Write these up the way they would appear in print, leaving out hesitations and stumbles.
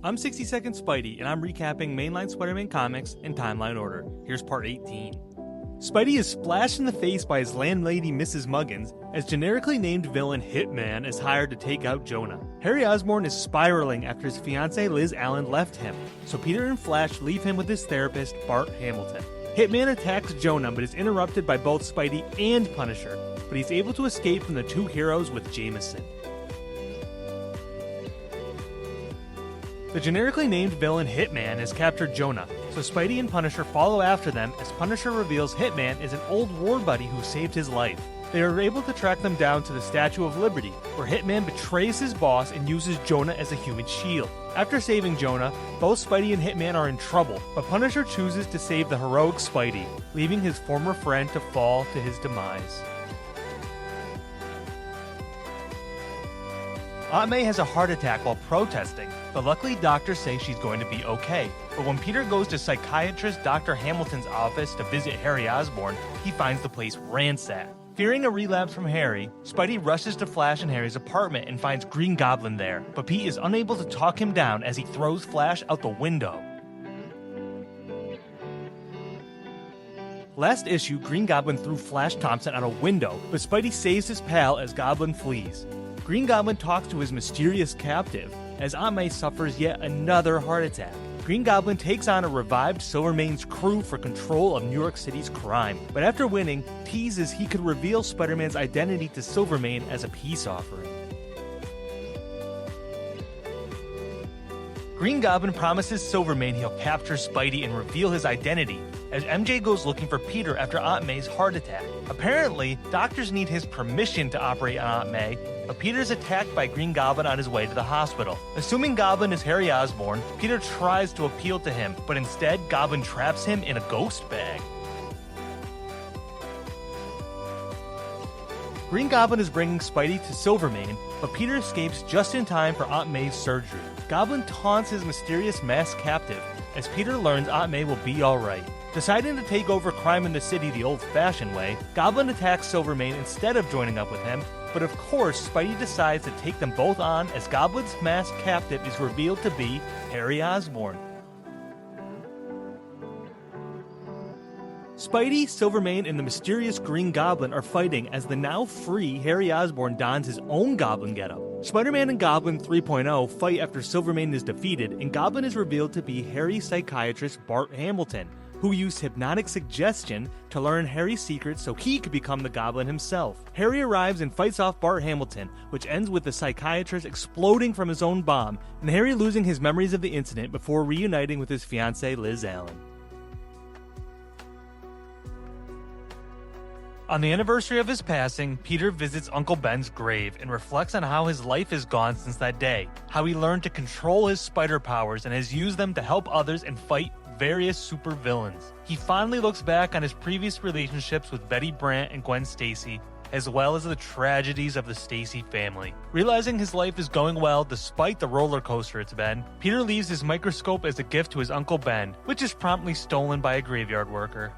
I'm 60 Second Spidey, and I'm recapping mainline Spider-Man comics in timeline order. Here's part 18. Spidey is splashed in the face by his landlady Mrs. Muggins as generically named villain Hitman is hired to take out Jonah. Harry Osborn is spiraling after his fiancée Liz Allen left him, so Peter and Flash leave him with his therapist Bart Hamilton. Hitman attacks Jonah but is interrupted by both Spidey and Punisher, but he's able to escape from the two heroes with Jameson. The generically named villain Hitman has captured Jonah, so Spidey and Punisher follow after them as Punisher reveals Hitman is an old war buddy who saved his life. They are able to track them down to the Statue of Liberty, where Hitman betrays his boss and uses Jonah as a human shield. After saving Jonah, both Spidey and Hitman are in trouble, but Punisher chooses to save the heroic Spidey, leaving his former friend to fall to his demise. Aunt May has a heart attack while protesting, but luckily doctors say she's going to be okay. But when Peter goes to psychiatrist Dr. Hamilton's office to visit Harry Osborn, he finds the place ransacked. Fearing a relapse from Harry, Spidey rushes to Flash and Harry's apartment and finds Green Goblin there, but Pete is unable to talk him down as he throws Flash out the window. Last issue, Green Goblin threw Flash Thompson out a window, but Spidey saves his pal as Goblin flees. Green Goblin talks to his mysterious captive, as Aunt May suffers yet another heart attack. Green Goblin takes on a revived Silvermane's crew for control of New York City's crime, but after winning, teases he could reveal Spider-Man's identity to Silvermane as a peace offering. Green Goblin promises Silvermane he'll capture Spidey and reveal his identity, as MJ goes looking for Peter after Aunt May's heart attack. Apparently, doctors need his permission to operate on Aunt May, but Peter is attacked by Green Goblin on his way to the hospital. Assuming Goblin is Harry Osborn, Peter tries to appeal to him, but instead Goblin traps him in a ghost bag. Green Goblin is bringing Spidey to Silvermane, but Peter escapes just in time for Aunt May's surgery. Goblin taunts his mysterious masked captive, as Peter learns Aunt May will be alright. Deciding to take over crime in the city the old-fashioned way, Goblin attacks Silvermane instead of joining up with him, but of course Spidey decides to take them both on as Goblin's masked captive is revealed to be Harry Osborn. Spidey, Silvermane, and the mysterious Green Goblin are fighting as the now free Harry Osborn dons his own Goblin getup. Spider-Man and Goblin 3.0 fight after Silvermane is defeated, and Goblin is revealed to be Harry's psychiatrist Bart Hamilton, who used hypnotic suggestion to learn Harry's secrets so he could become the Goblin himself. Harry arrives and fights off Bart Hamilton, which ends with the psychiatrist exploding from his own bomb, and Harry losing his memories of the incident before reuniting with his fiancée Liz Allen. On the anniversary of his passing, Peter visits Uncle Ben's grave and reflects on how his life has gone since that day, how he learned to control his spider powers and has used them to help others and fight various supervillains. He fondly looks back on his previous relationships with Betty Brant and Gwen Stacy, as well as the tragedies of the Stacy family. Realizing his life is going well despite the roller coaster it's been, Peter leaves his microscope as a gift to his Uncle Ben, which is promptly stolen by a graveyard worker.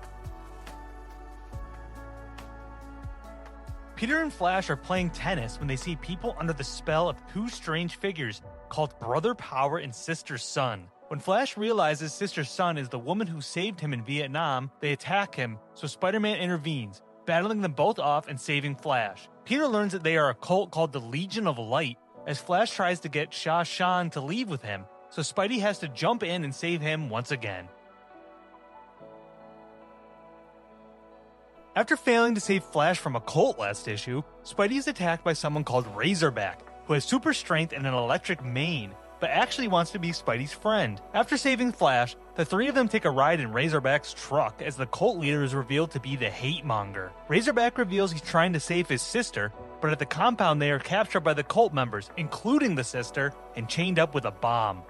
Peter and Flash are playing tennis when they see people under the spell of two strange figures called Brother Power and Sister Sun. When Flash realizes Sister Sun is the woman who saved him in Vietnam, they attack him, so Spider-Man intervenes, battling them both off and saving Flash. Peter learns that they are a cult called the Legion of Light, as Flash tries to get Sha Shan to leave with him, so Spidey has to jump in and save him once again. After failing to save Flash from a cult last issue, Spidey is attacked by someone called Razorback, who has super strength and an electric mane, but actually wants to be Spidey's friend. After saving Flash, the three of them take a ride in Razorback's truck as the cult leader is revealed to be the Hate Monger. Razorback reveals he's trying to save his sister, but at the compound they are captured by the cult members, including the sister, and chained up with a bomb.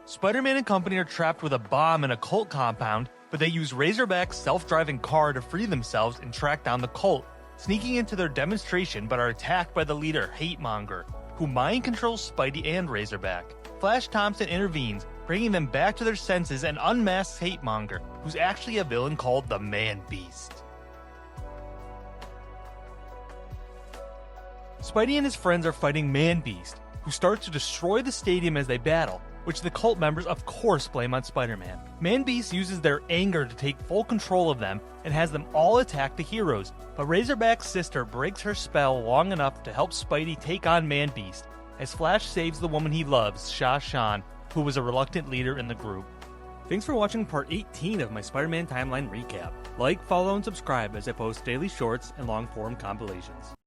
Spider-Man and company are trapped with a bomb in a cult compound, but they use Razorback's self-driving car to free themselves and track down the cult, sneaking into their demonstration but are attacked by the leader, Hate Monger, who mind controls Spidey and Razorback. Flash Thompson intervenes, bringing them back to their senses and unmasks Hate Monger, who's actually a villain called the Man-Beast. Spidey and his friends are fighting Man-Beast, who starts to destroy the stadium as they battle, which the cult members of course blame on Spider-Man. Man-Beast uses their anger to take full control of them and has them all attack the heroes, but Razorback's sister breaks her spell long enough to help Spidey take on Man-Beast, as Flash saves the woman he loves, Sha Shan, who was a reluctant leader in the group. Thanks for watching part 18 of my Spider-Man timeline recap. Like, follow, and subscribe as I post daily shorts and long-form compilations.